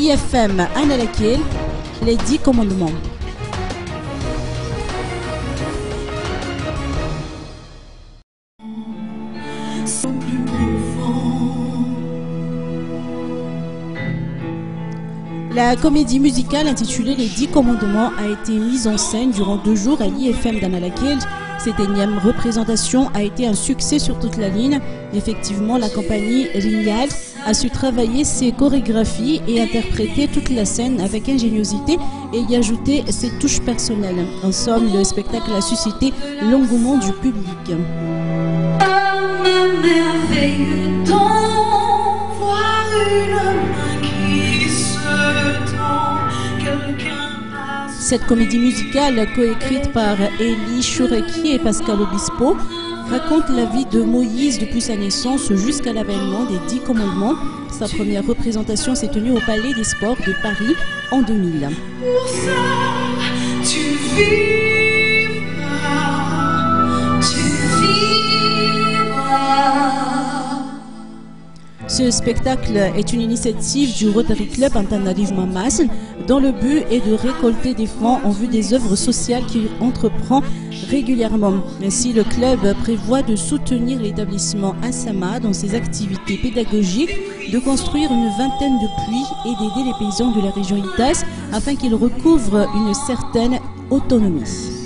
l'IFM Analakil, les 10 commandements. La comédie musicale intitulée Les 10 commandements a été mise en scène durant 2 jours à l'IFM d'Analakil. Cette énième représentation a été un succès sur toute la ligne. Effectivement, la compagnie Rignal a su travailler ses chorégraphies et interpréter toute la scène avec ingéniosité et y ajouter ses touches personnelles. En somme, le spectacle a suscité l'engouement du public. Cette comédie musicale, coécrite par Elie Choureki et Pascal Obispo, raconte la vie de Moïse depuis sa naissance jusqu'à l'avènement des 10 commandements. Sa première représentation s'est tenue au Palais des Sports de Paris en 2000. Pour ça, tu vivras, tu vivras. Ce spectacle est une initiative du Rotary Club Antananarivo Mamas dont le but est de récolter des fonds en vue des œuvres sociales qu'il entreprend régulièrement. Ainsi, le club prévoit de soutenir l'établissement Insama dans ses activités pédagogiques, de construire une vingtaine de puits et d'aider les paysans de la région Itas afin qu'ils recouvrent une certaine autonomie.